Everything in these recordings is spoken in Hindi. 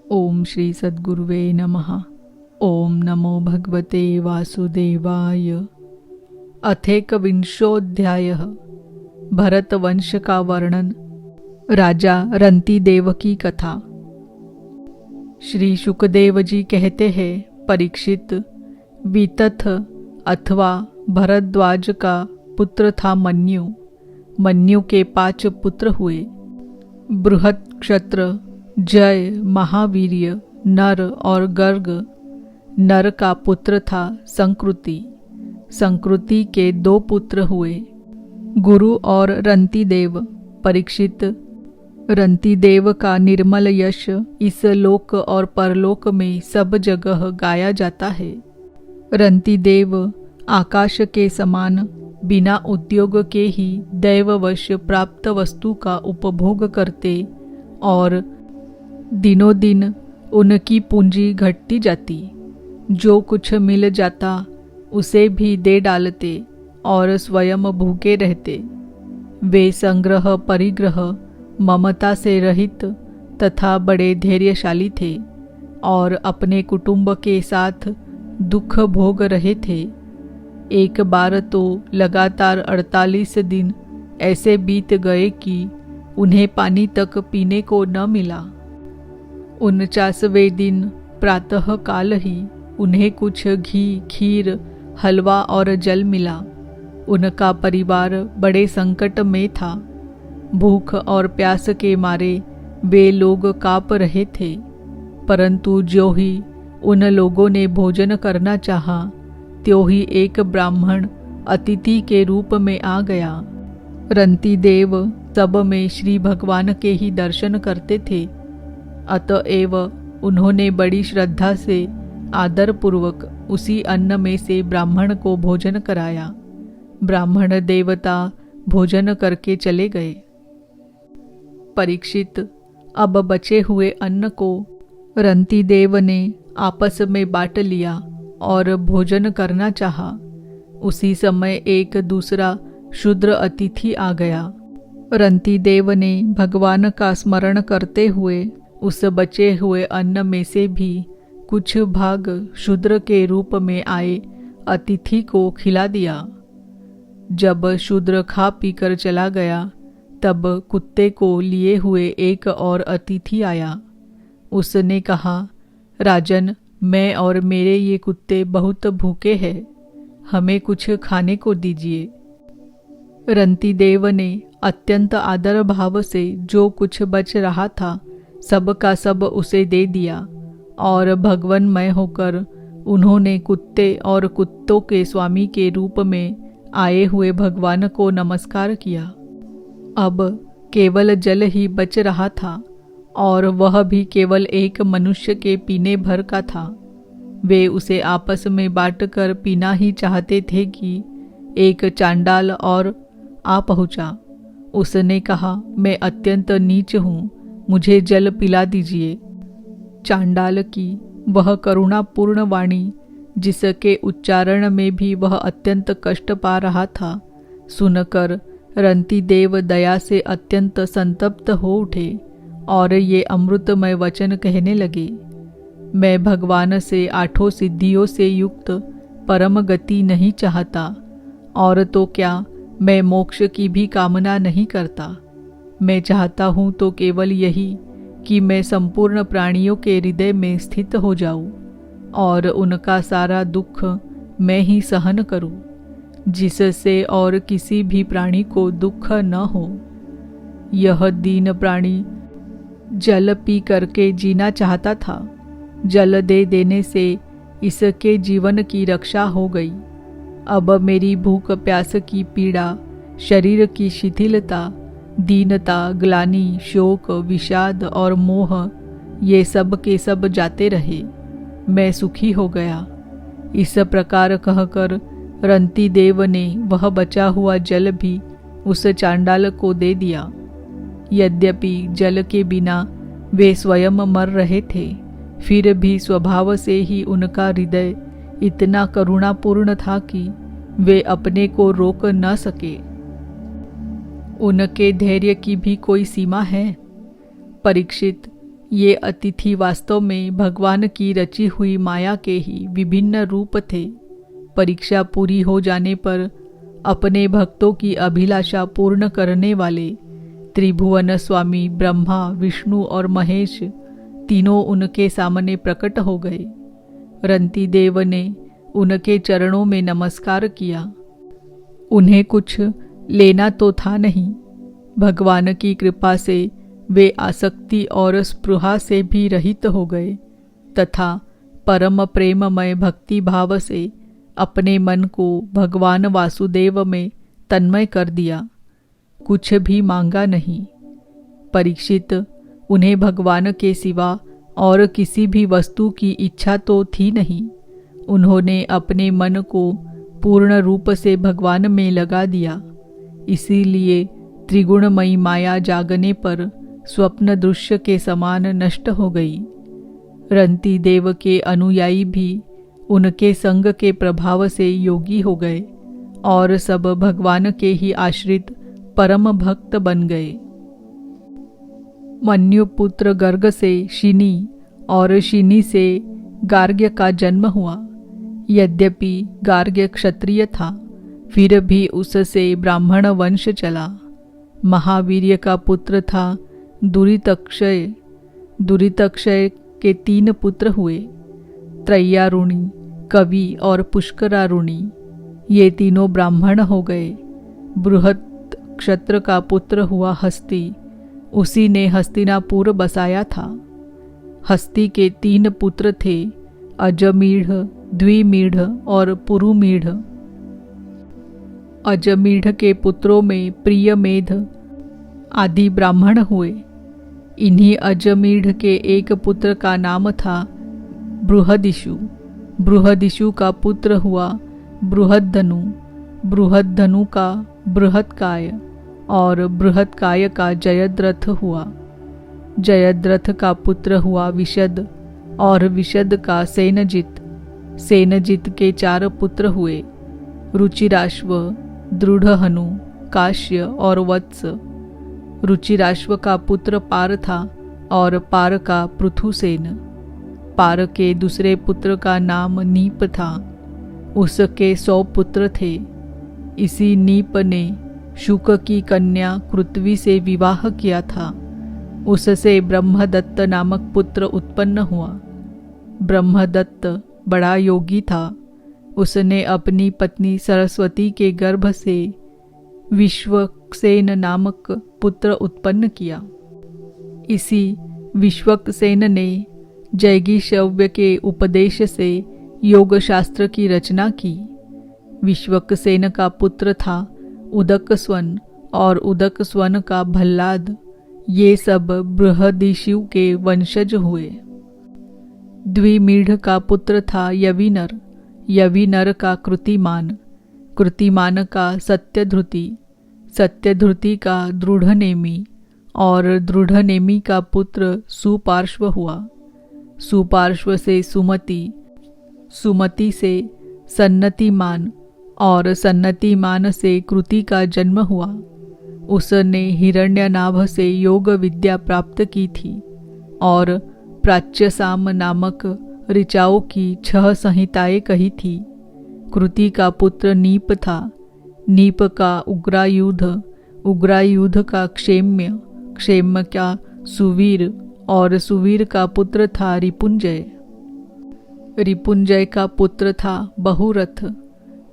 ओम श्री सद्गुरुवे नमः। ओम नमो भगवते वासुदेवाय। अथेकविंशोऽध्यायः। भरतवंश का वर्णन। राजा रंतिदेव की कथा। श्री शुकदेव जी कहते हैं, परीक्षित, वितथ अथवा भरद्वाज का पुत्र था मन्यु। मन्यु के 5 पुत्र हुए। बृहत क्षत्र, जय, महावीर्य, नर और गर्ग। नर का पुत्र था संकृति। संकृति के 2 पुत्र हुए, गुरु और रंतिदेव। परीक्षित, रंतिदेव का निर्मल यश इस लोक और परलोक में सब जगह गाया जाता है। रंतिदेव आकाश के समान बिना उद्योग के ही दैववश प्राप्त वस्तु का उपभोग करते और दिनों दिन उनकी पूंजी घटती जाती। जो कुछ मिल जाता उसे भी दे डालते और स्वयं भूखे रहते। वे संग्रह परिग्रह ममता से रहित तथा बड़े धैर्यशाली थे और अपने कुटुंब के साथ दुख भोग रहे थे। एक बार तो लगातार 48 दिन ऐसे बीत गए कि उन्हें पानी तक पीने को न मिला। 49वें दिन प्रातः काल ही उन्हें कुछ घी, खीर, हलवा और जल मिला। उनका परिवार बड़े संकट में था। भूख और प्यास के मारे वे लोग काँप रहे थे। परंतु जो ही उन लोगों ने भोजन करना चाहा, त्यों ही एक ब्राह्मण अतिथि के रूप में आ गया। रंतिदेव सब में श्री भगवान के ही दर्शन करते थे, अतएव उन्होंने बड़ी श्रद्धा से आदर पूर्वक उसी अन्न में से ब्राह्मण को भोजन कराया। ब्राह्मण देवता भोजन करके चले गए। परीक्षित, अब बचे हुए अन्न को रंतिदेव ने आपस में बांट लिया और भोजन करना चाहा। उसी समय एक दूसरा शूद्र अतिथि आ गया। रंतिदेव ने भगवान का स्मरण करते हुए उस बचे हुए अन्न में से भी कुछ भाग शूद्र के रूप में आए अतिथि को खिला दिया। जब शूद्र खा पीकर चला गया, तब कुत्ते को लिए हुए एक और अतिथि आया। उसने कहा, राजन, मैं और मेरे ये कुत्ते बहुत भूखे हैं, हमें कुछ खाने को दीजिए। रंतिदेव ने अत्यंत आदर भाव से जो कुछ बच रहा था सब का सब उसे दे दिया और भगवन्मय होकर उन्होंने कुत्ते और कुत्तों के स्वामी के रूप में आए हुए भगवान को नमस्कार किया। अब केवल जल ही बच रहा था और वह भी केवल एक मनुष्य के पीने भर का था। वे उसे आपस में बांटकर पीना ही चाहते थे कि एक चांडाल और आ पहुंचा। उसने कहा, मैं अत्यंत नीच हूँ, मुझे जल पिला दीजिए। चांडाल की वह करुणापूर्ण वाणी, जिसके उच्चारण में भी वह अत्यंत कष्ट पा रहा था, सुनकर रंतिदेव दया से अत्यंत संतप्त हो उठे और ये अमृतमय वचन कहने लगे, मैं भगवान से 8 सिद्धियों से युक्त परम गति नहीं चाहता, और तो क्या मैं मोक्ष की भी कामना नहीं करता। मैं चाहता हूँ तो केवल यही कि मैं संपूर्ण प्राणियों के हृदय में स्थित हो जाऊँ और उनका सारा दुख मैं ही सहन करूँ, जिससे और किसी भी प्राणी को दुख न हो। यह दीन प्राणी जल पी करके जीना चाहता था। जल दे देने से इसके जीवन की रक्षा हो गई। अब मेरी भूख प्यास की पीड़ा, शरीर की शिथिलता, दीनता, ग्लानि, शोक, विषाद और मोह, ये सब के सब जाते रहे। मैं सुखी हो गया। इस प्रकार कहकर रंतिदेव ने वह बचा हुआ जल भी उस चांडाल को दे दिया। यद्यपि जल के बिना वे स्वयं मर रहे थे, फिर भी स्वभाव से ही उनका हृदय इतना करुणापूर्ण था कि वे अपने को रोक न सके। उनके धैर्य की भी कोई सीमा है। परीक्षित, ये अतिथि वास्तव में भगवान की रची हुई माया के ही विभिन्न रूप थे। परीक्षा पूरी हो जाने पर अपने भक्तों की अभिलाषा पूर्ण करने वाले त्रिभुवन स्वामी ब्रह्मा, विष्णु और महेश तीनों उनके सामने प्रकट हो गए। रंती देव ने उनके चरणों में नमस्कार किया। उन्हें कुछ लेना तो था नहीं। भगवान की कृपा से वे आसक्ति और स्पृहा से भी रहित हो गए तथा परम प्रेममय भक्ति भाव से अपने मन को भगवान वासुदेव में तन्मय कर दिया। कुछ भी मांगा नहीं। परीक्षित, उन्हें भगवान के सिवा और किसी भी वस्तु की इच्छा तो थी नहीं। उन्होंने अपने मन को पूर्ण रूप से भगवान में लगा दिया। इसीलिए त्रिगुणमयी माया जागने पर स्वप्न दृश्य के समान नष्ट हो गई। रंती देव के अनुयायी भी उनके संग के प्रभाव से योगी हो गए और सब भगवान के ही आश्रित परम भक्त बन गए। मन्युपुत्र गर्ग से शिनी और शिनी से गार्ग्य का जन्म हुआ। यद्यपि गार्ग्य क्षत्रिय था, फिर भी उससे ब्राह्मण वंश चला। महावीर्य का पुत्र था दुरितक्षय। दुरितक्षय के 3 पुत्र हुए, त्रय्यारुणी, कवि और पुष्करारुणी। ये तीनों ब्राह्मण हो गए। बृहत क्षत्र का पुत्र हुआ हस्ती। उसी ने हस्तिनापुर बसाया था। हस्ती के 3 पुत्र थे, अजमीढ़, द्विमीढ़ और पुरुमीढ़। अजमीढ़ के पुत्रों में प्रियमेध आदि ब्राह्मण हुए। इन्हीं अजमीढ़ के एक पुत्र का नाम था बृहदिषु। बृहदिषु का पुत्र हुआ बृहद्धनु। बृहद्धनु का बृहत्काय और बृहत्काय का जयद्रथ हुआ। जयद्रथ का पुत्र हुआ विशद और विशद का सेनजित। सेनजित के 4 पुत्र हुए, रुचिराश्व, दृढ़हनु, काश्य और वत्स। रुचिराश्व का पुत्र पार था और पार का पृथुसेन। पार के दूसरे पुत्र का नाम नीप था। उसके 100 पुत्र थे। इसी नीप ने शुक की कन्या कृत्वी से विवाह किया था। उससे ब्रह्मदत्त नामक पुत्र उत्पन्न हुआ। ब्रह्मदत्त बड़ा योगी था। उसने अपनी पत्नी सरस्वती के गर्भ से विश्वक्सेन नामक पुत्र उत्पन्न किया। इसी विश्वक्सेन ने जैगीषव्य के उपदेश से योग शास्त्र की रचना की। विश्वक्सेन का पुत्र था उदकस्वन और उदकस्वन का भल्लाद। ये सब बृहदिषु के वंशज हुए। द्विमीढ़ का पुत्र था यविनर। यविनर का कृतिमान। कृतिमान का सत्यध्रुति। सत्यध्रुति का दृढ़नेमी और दृढ़नेमी का पुत्र सुपार्श्व हुआ। सुपार्श्व से सुमति। सुमति से सन्नतिमान और सन्नतिमान से कृति का जन्म हुआ। उसने हिरण्यनाभ से योग विद्या प्राप्त की थी और प्राच्यसाम नामक ऋचाओं की 6 संहिताएं कही थी। कृति का पुत्र नीप था। नीप का उग्रायुध। उग्रायुध का क्षेम्य। क्षेम्य का सुवीर और सुवीर का पुत्र था रिपुंजय। रिपुंजय का पुत्र था बहुरथ।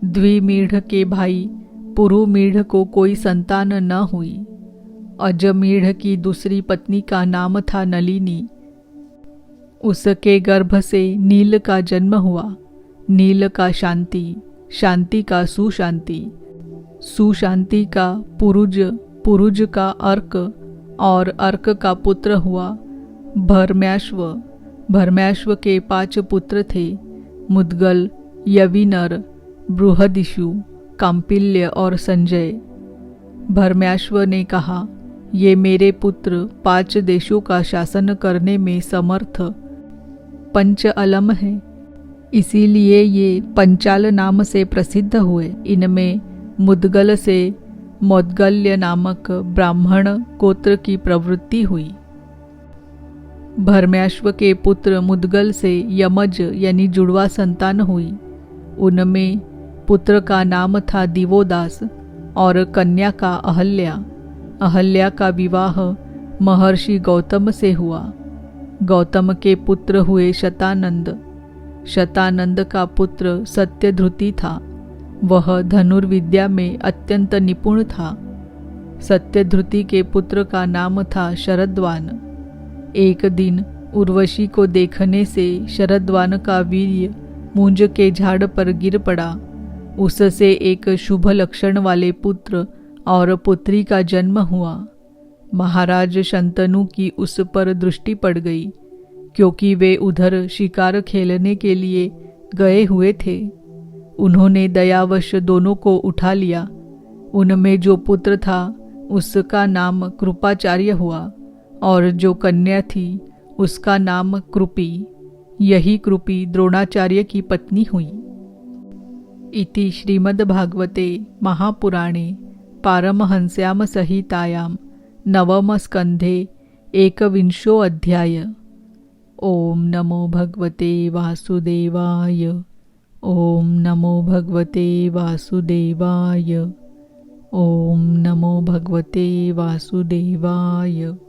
द्विमीढ़ के भाई पुरुमीढ़ को कोई संतान न हुई। अजमीढ़ की दूसरी पत्नी का नाम था नलिनी। उसके गर्भ से नील का जन्म हुआ। नील का शांति। शांति का सुशांति। सुशांति का पुरुज। पुरुज का अर्क और अर्क का पुत्र हुआ भर्म्याश्व। भर्म्याश्व के 5 पुत्र थे, मुद्गल, यविनर, बृहदिषु, काम्पिल्य और संजय। भर्म्याश्व ने कहा, ये मेरे पुत्र 5 देशों का शासन करने में समर्थ पंच अलम है, इसीलिए ये पंचाल नाम से प्रसिद्ध हुए। इनमें मुद्गल से मौद्गल्य नामक ब्राह्मण गोत्र की प्रवृत्ति हुई। भरम्याश्व के पुत्र मुद्गल से यमज यानी जुड़वा संतान हुई। उनमें पुत्र का नाम था दिवोदास और कन्या का अहल्या। अहल्या का विवाह महर्षि गौतम से हुआ। गौतम के पुत्र हुए शतानंद। शतानंद का पुत्र सत्यध्रुति था। वह धनुर्विद्या में अत्यंत निपुण था। सत्यध्रुति के पुत्र का नाम था शरद्वान। एक दिन उर्वशी को देखने से शरद्वान का वीर्य मूंज के झाड़ पर गिर पड़ा। उससे एक शुभ लक्षण वाले पुत्र और पुत्री का जन्म हुआ। महाराज शंतनु की उस पर दृष्टि पड़ गई, क्योंकि वे उधर शिकार खेलने के लिए गए हुए थे। उन्होंने दयावश दोनों को उठा लिया। उनमें जो पुत्र था उसका नाम कृपाचार्य हुआ और जो कन्या थी उसका नाम कृपी। यही कृपी द्रोणाचार्य की पत्नी हुई। इति श्रीमद्भागवते महापुराणे पारमहंस्याम संहितायां नवम स्कंधे एकविंशो अध्याय। ओम नमो भगवते वासुदेवाय। ओम नमो भगवते वासुदेवाय। ओम नमो भगवते वासुदेवाय।